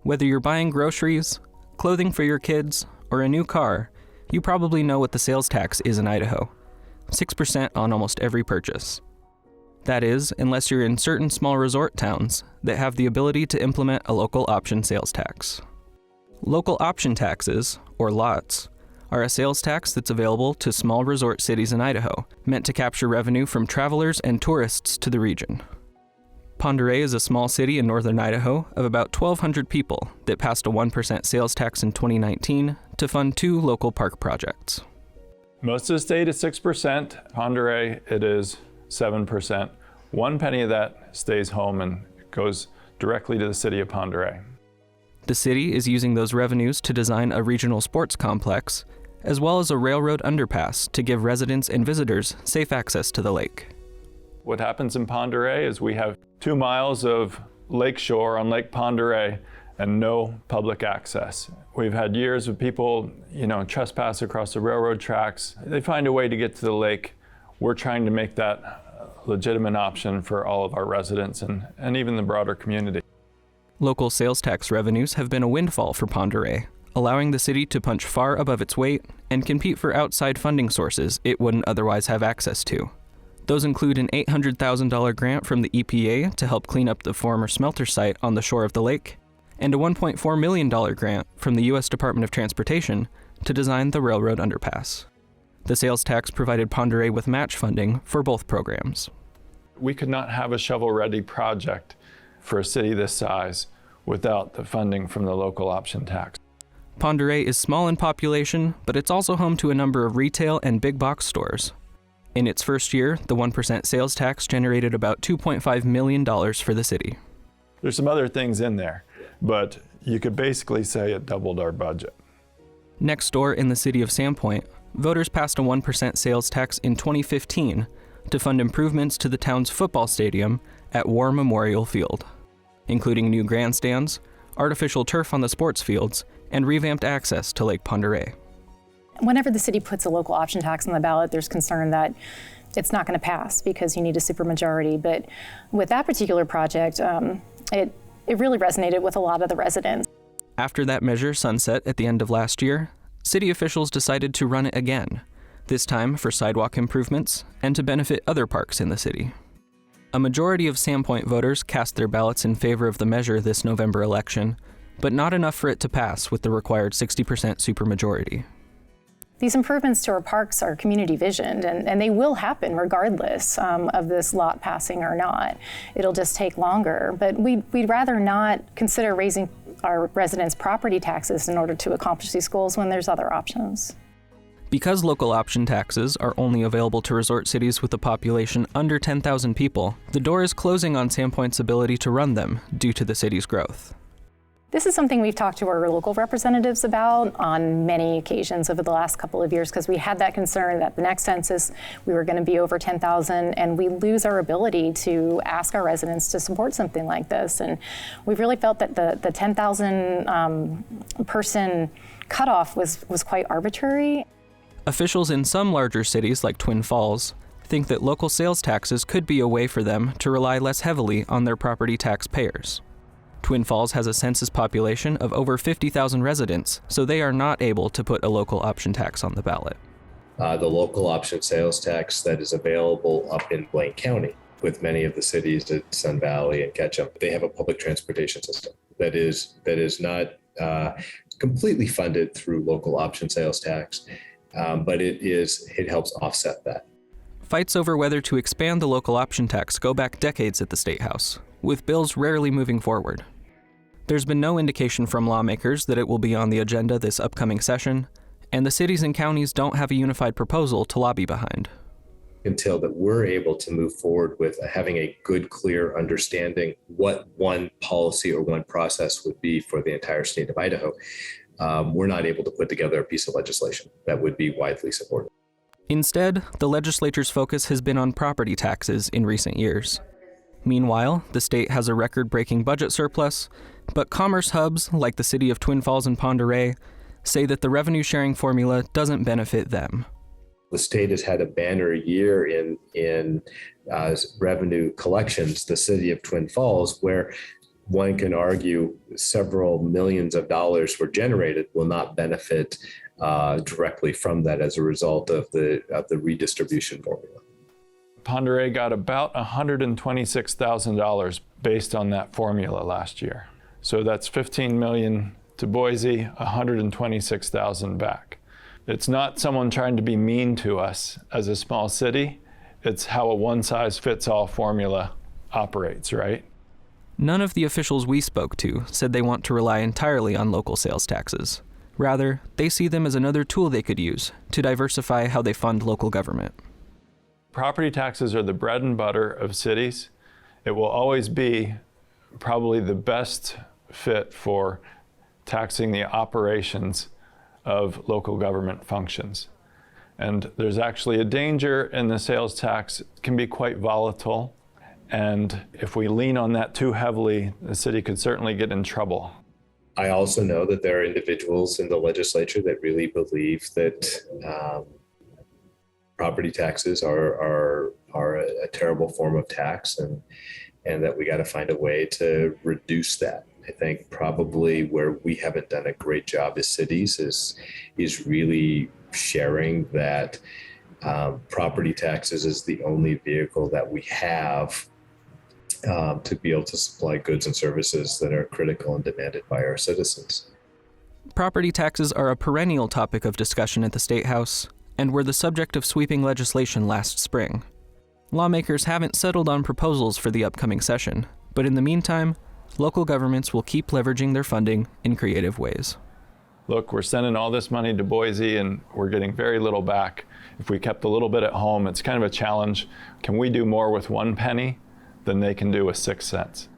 Whether you're buying groceries, clothing for your kids, or a new car, you probably know what the sales tax is in Idaho. 6% on almost every purchase. That is, unless you're in certain small resort towns that have the ability to implement a local option sales tax. Local option taxes, or LOTs, are a sales tax that's available to small resort cities in Idaho, meant to capture revenue from travelers and tourists to the region. Pend Oreille is a small city in northern Idaho of about 1,200 people that passed a 1% sales tax in 2019 to fund 2 local park projects. Most of the state is 6%. Pend Oreille, it is 7%. 1 penny of that stays home and goes directly to the city of Pend Oreille. The city is using those revenues to design a regional sports complex, as well as a railroad underpass to give residents and visitors safe access to the lake. What happens in Pend Oreille is we have 2 miles of lakeshore on Lake Pend Oreille and no public access. We've had years of people, trespass across the railroad tracks. They find a way to get to the lake. We're trying to make that a legitimate option for all of our residents and even the broader community. Local sales tax revenues have been a windfall for Pend Oreille, allowing the city to punch far above its weight and compete for outside funding sources it wouldn't otherwise have access to. Those include an $800,000 grant from the EPA to help clean up the former smelter site on the shore of the lake, and a $1.4 million grant from the U.S. Department of Transportation to design the railroad underpass. The sales tax provided Pend Oreille with match funding for both programs. We could not have a shovel-ready project for a city this size without the funding from the local option tax. Pend Oreille is small in population, but it's also home to a number of retail and big box stores. In its first year, the 1% sales tax generated about $2.5 million for the city. There's some other things in there, but you could basically say it doubled our budget. Next door in the city of Sandpoint, voters passed a 1% sales tax in 2015 to fund improvements to the town's football stadium at War Memorial Field, including new grandstands, artificial turf on the sports fields, and revamped access to Lake Pend Oreille. Whenever the city puts a local option tax on the ballot, there's concern that it's not going to pass because you need a supermajority. But with that particular project, it really resonated with a lot of the residents. After that measure sunset at the end of last year, city officials decided to run it again, this time for sidewalk improvements and to benefit other parks in the city. A majority of Sandpoint voters cast their ballots in favor of the measure this November election, but not enough for it to pass with the required 60% supermajority. These improvements to our parks are community visioned, and they will happen regardless of this lot passing or not. It'll just take longer, but we'd rather not consider raising our residents' property taxes in order to accomplish these goals when there's other options. Because local option taxes are only available to resort cities with a population under 10,000 people, the door is closing on Sandpoint's ability to run them due to the city's growth. This is something we've talked to our local representatives about on many occasions over the last couple of years, because we had that concern that the next census we were going to be over 10,000 and we lose our ability to ask our residents to support something like this. And we've really felt that the 10,000 person cutoff was quite arbitrary. Officials in some larger cities like Twin Falls think that local sales taxes could be a way for them to rely less heavily on their property tax payers. Twin Falls has a census population of over 50,000 residents, so they are not able to put a local option tax on the ballot. The local option sales tax that is available up in Blaine County, with many of the cities at Sun Valley and Ketchum, they have a public transportation system that is not completely funded through local option sales tax, but it helps offset that. Fights over whether to expand the local option tax go back decades at the State House, with bills rarely moving forward. There's been no indication from lawmakers that it will be on the agenda this upcoming session, and the cities and counties don't have a unified proposal to lobby behind. Until that we're able to move forward with having a good, clear understanding what one policy or one process would be for the entire state of Idaho, we're not able to put together a piece of legislation that would be widely supported. Instead, the legislature's focus has been on property taxes in recent years. Meanwhile, the state has a record-breaking budget surplus, but commerce hubs like the city of Twin Falls and Pend Oreille say that the revenue-sharing formula doesn't benefit them. The state has had a banner year in revenue collections, the city of Twin Falls, where one can argue several millions of dollars were generated will not benefit directly from that as a result of the redistribution formula. Pend Oreille got about $126,000 based on that formula last year. So that's $15 million to Boise, $126,000 back. It's not someone trying to be mean to us as a small city. It's how a one-size-fits-all formula operates, right? None of the officials we spoke to said they want to rely entirely on local sales taxes. Rather, they see them as another tool they could use to diversify how they fund local government. Property taxes are the bread and butter of cities. It will always be probably the best fit for taxing the operations of local government functions. And there's actually a danger in the sales tax. It can be quite volatile. And if we lean on that too heavily, the city could certainly get in trouble. I also know that there are individuals in the legislature that really believe that property taxes are a terrible form of tax, and that we got to find a way to reduce that. I think probably where we haven't done a great job as cities is really sharing that property taxes is the only vehicle that we have to be able to supply goods and services that are critical and demanded by our citizens. Property taxes are a perennial topic of discussion at the State House and were the subject of sweeping legislation last spring. Lawmakers haven't settled on proposals for the upcoming session, but in the meantime, local governments will keep leveraging their funding in creative ways. Look, we're sending all this money to Boise and we're getting very little back. If we kept a little bit at home, it's kind of a challenge. Can we do more with 1 penny than they can do with 6 cents?